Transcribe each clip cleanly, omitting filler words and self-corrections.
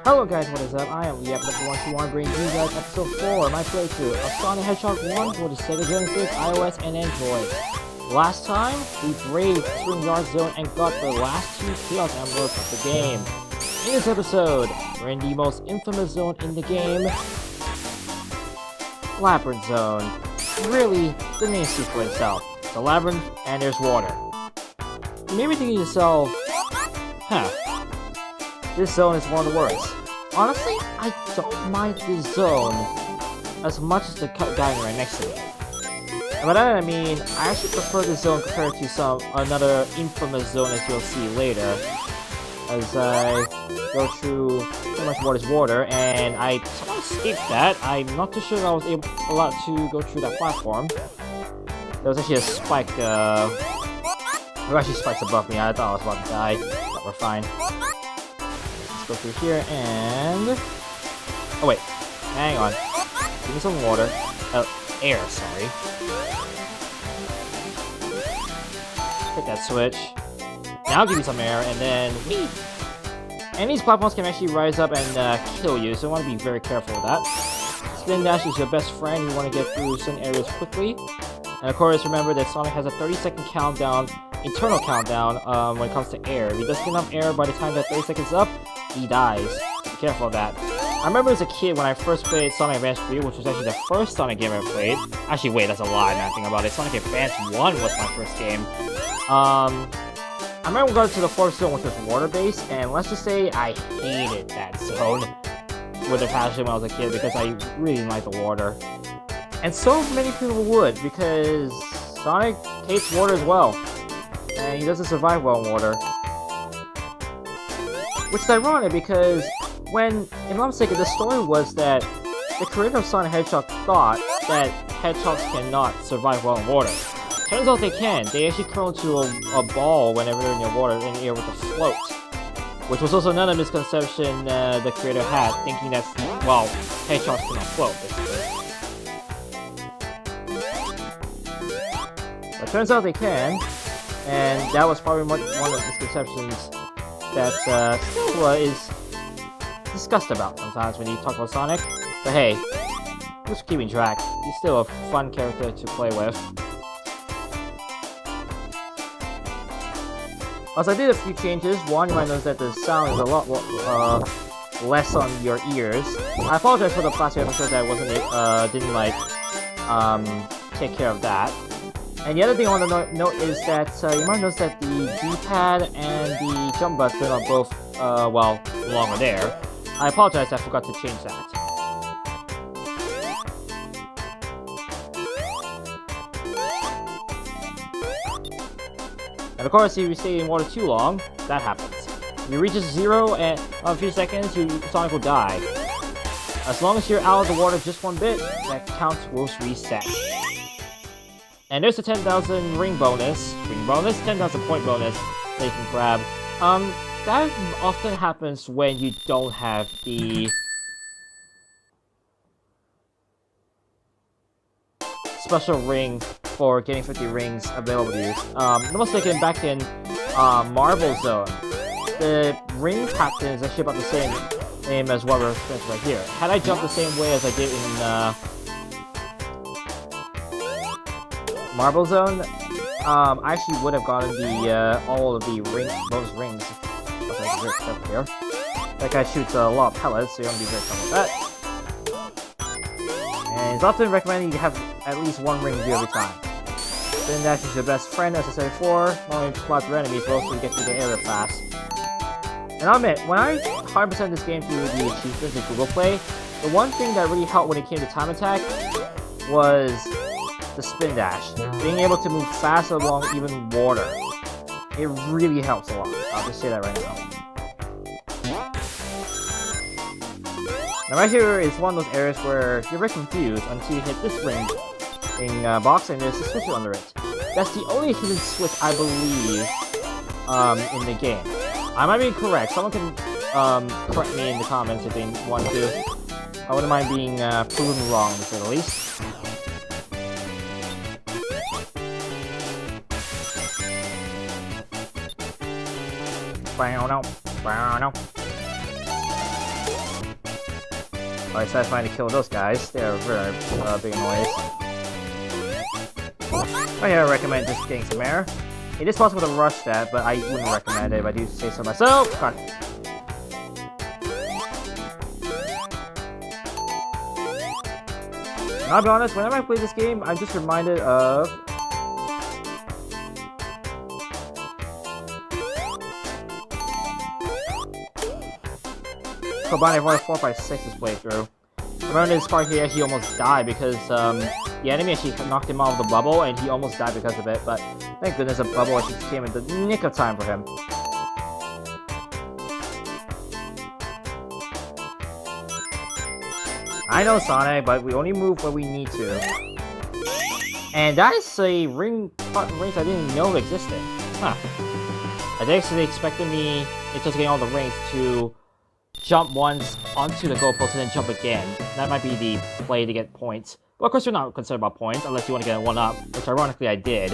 Hello guys, what is up? I am Labyrinth, bringing you guys episode 4 of my playthrough of Sonic Hedgehog 1 for the Sega Genesis, iOS, and Android. Last time, we braved Swing Yard Zone and got the last 2 Chaos Emeralds of the game. In this episode, we're in the most infamous zone in the game, Labyrinth Zone. Really, the name speaks for itself. The Labyrinth, and there's water. You may be thinking to yourself, this zone is one of the worst. Honestly, I don't mind this zone as much as the guy right next to me. And by that I mean, I actually prefer this zone compared to another infamous zone as you'll see later. As I go through pretty much what is water, and I somehow escaped that. I'm not too sure if I was allowed to go through that platform. There was actually a spike, there were actually spikes above me. I thought I was about to die, but we're fine. Go through here and... oh wait, hang on. Give me some water. Air, sorry. Hit that switch. Now give me some air, and then... whee! And these platforms can actually rise up and kill you, so you want to be very careful with that. Spin Dash is your best friend. You want to get through certain areas quickly. And of course, remember that Sonic has a 30-second countdown, internal countdown, when it comes to air. If he doesn't get enough air by the time that 30 seconds is up, he dies. Be careful of that. I remember as a kid when I first played Sonic Advance 3, which was actually the first Sonic game I ever played. Actually, wait, that's a lie, now think about it. Sonic Advance 1 was my first game. I remember going to the fourth zone, which was water-based, and let's just say I hated that zone with a passion when I was a kid because I really didn't like the water. And so many people would, because Sonic hates water as well. And he doesn't survive well in water. Which is ironic because when, if I'm not mistaken, the story was that the creator of Sonic Hedgehog thought that hedgehogs cannot survive well in water. Turns out they can. They actually curl into a ball whenever they're in the water and able to float. Which was also another misconception the creator had, thinking that, well, hedgehogs cannot float, basically. But it turns out they can, and that was probably one of the misconceptions that still is discussed about sometimes when you talk about Sonic. But hey, just keeping track. He's still a fun character to play with. Also, I did a few changes. One, you might notice that the sound is a lot less on your ears. I apologize for the plastic episode that didn't take care of that. And the other thing I want to note is that you might notice that the D-pad and the jump button are both, well, no longer there. I apologize, I forgot to change that. And of course, if you stay in water too long, that happens. If you reach 0 in a few seconds, Sonic will die. As long as you're out of the water just one bit, that count will reset. And there's a 10,000 ring bonus, 10,000 point bonus that you can grab. That often happens when you don't have the special ring for getting 50 rings available to you. I'm not mistaken, back in Marble Zone, the ring pattern is actually about the same as what we're experiencing right here. Had I jumped the same way as I did in Marble Zone, I actually would have gotten the all of the bonus rings. Up here. That guy shoots a lot of pellets, so you want to be very careful with that. And it's often recommended you have at least one ring to do every time. Spin Dash is your best friend, as I said before. Not only to spot your enemies, but also to get through the area fast. And I'll admit, when I 100% this game through the achievements in Google Play, the one thing that really helped when it came to time attack was the Spin Dash. Being able to move fast along even water. It really helps a lot. I'll just say that right now. Now right here is one of those areas where you're very confused until you hit this ring box and there's a switch under it. That's the only hidden switch, I believe, in the game. I might be incorrect. Someone can correct me in the comments if they want to. I wouldn't mind being proven wrong, to say the least. Alright, so I finally kill those guys. They're very big noise. Right here, I recommend just getting some air. It is possible to rush that, but I wouldn't recommend it if I do say so myself. Come on. I'll be honest, whenever I play this game, I'm just reminded of... Combined 456's playthrough. I remember this part here, he almost died because the enemy actually knocked him out of the bubble and he almost died because of it, but thank goodness a bubble actually came in the nick of time for him. I know, Sonic, but we only move where we need to. And that is a rings I didn't know existed. Huh. I actually expected me, it's just getting all the rings, to jump once onto the goalpost and then jump again. That might be the play to get points. Well, of course, you're not concerned about points, unless you want to get a 1-up, which ironically I did.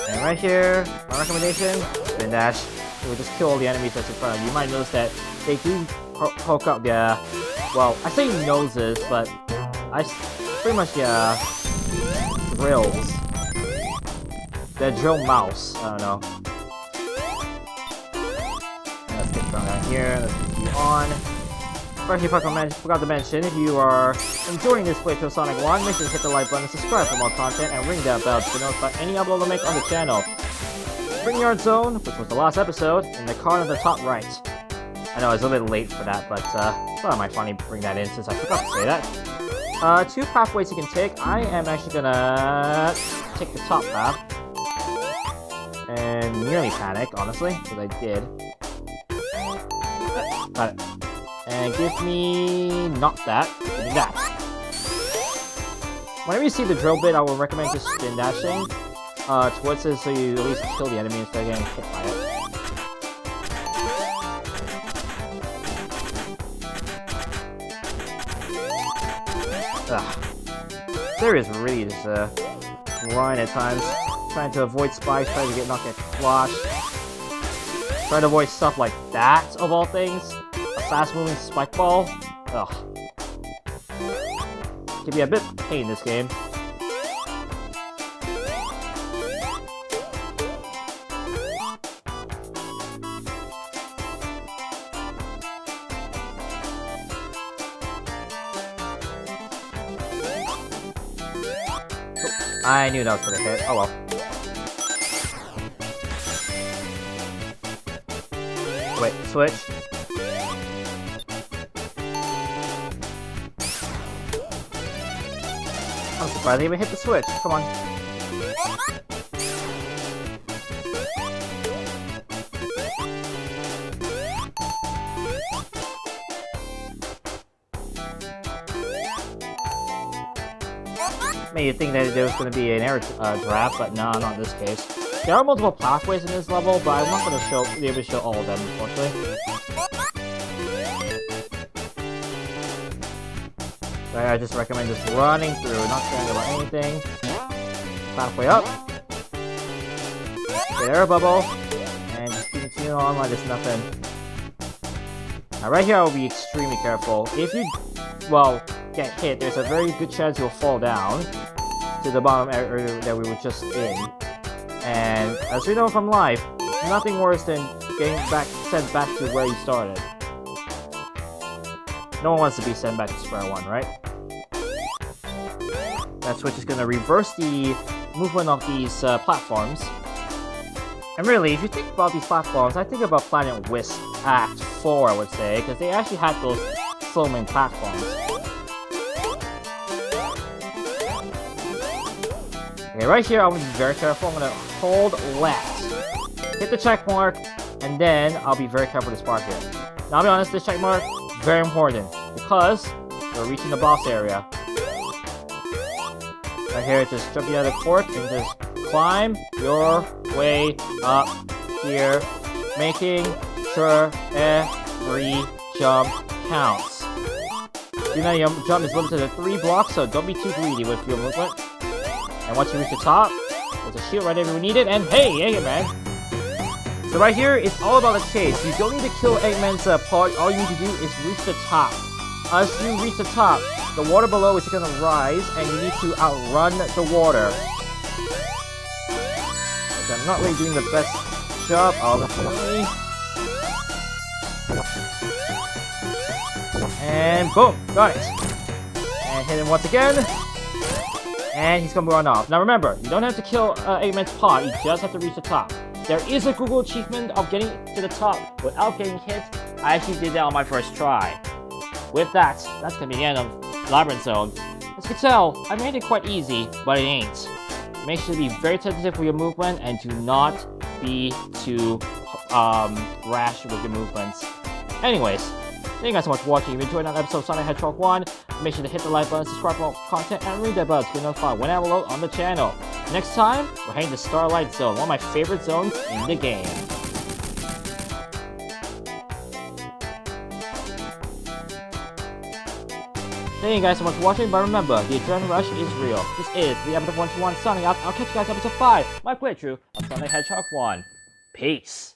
And right here, my recommendation, spin dash. It will just kill all the enemies that's in front of you. You might notice that they do poke up their, well, I say noses, but I pretty much drills. They're drill mouse. I don't know. Let's get down here. Let's continue on. First, I forgot to mention, if you are enjoying this playthrough of Sonic 1, make sure to hit the like button, subscribe for more content, and ring that bell to be notified any upload I make on the channel. Bring Yard Zone, which was the last episode, in the card on the top right. I know I was a little bit late for that, but thought I might finally bring that in since I forgot to say that. 2 pathways you can take. I am actually gonna take the top path. And nearly panic, honestly, because I did. Got it. And give me... not that. Give me that. Whenever you see the drill bit, I would recommend just spin dashing towards it so you at least kill the enemy instead of getting hit by it. Ugh. There is really just a grind at times. Trying to avoid spikes, trying to get knocked at flash. Trying to avoid stuff like that, of all things. A fast-moving spike ball. Ugh. Can be a bit pain in this game. I knew that was gonna hit. Oh well. Wait, switch. I'm surprised they even hit the switch. Come on. Maybe you think that there was going to be an air draft, but no, not in this case. There are multiple pathways in this level, but I'm not going to be able to show all of them, unfortunately. So I just recommend just running through, not caring about anything. Pathway up. Get air bubble, and just continue on like there's nothing. Now right here, I will be extremely careful. If you, well, get hit, there's a very good chance you'll fall down to the bottom area that we were just in. And as we know from life, nothing worse than getting sent back to where you started. No one wants to be sent back to square one, right? That switch is going to reverse the movement of these platforms. And really, if you think about these platforms, I think about Planet Wisp Act 4, I would say, because they actually had those slow-moving platforms. Okay, right here, I'm going to be very careful. I'm going to hold left, hit the check mark, and then I'll be very careful with this part here. Now, I'll be honest, this check mark, very important, because we're reaching the boss area. Right here, just jump out of the court and just climb your way up here, making sure every jump counts. You know, your jump is limited to 3 blocks, so don't be too greedy with your movement. And once you reach the top, there's a shield right there if we need it, and hey, man! So right here, it's all about the chase. You don't need to kill Eggman's part. All you need to do is reach the top. As you reach the top, the water below is going to rise, and you need to outrun the water. Okay, I'm not really doing the best job of it. And boom, got it. And hit him once again. And he's gonna run off. Now remember, you don't have to kill Eggman's pot, you just have to reach the top. There is a Google achievement of getting to the top without getting hit. I actually did that on my first try. With that, that's gonna be the end of Labyrinth Zone. As you can tell, I made it quite easy, but it ain't. Make sure to be very tentative with your movement and do not be too rash with your movements. Anyways, thank you guys so much for watching. If you enjoyed another episode of Sonic Hedgehog 1, make sure to hit the like button, subscribe for more content, and ring that bell to be notified when I upload on the channel. Next time, we're heading to Starlight Zone, one of my favorite zones in the game. Thank you guys so much for watching, but remember, the adrenaline rush is real. This is the episode 121 signing out. I'll catch you guys in episode 5, my playthrough of Sonic Hedgehog 1. Peace.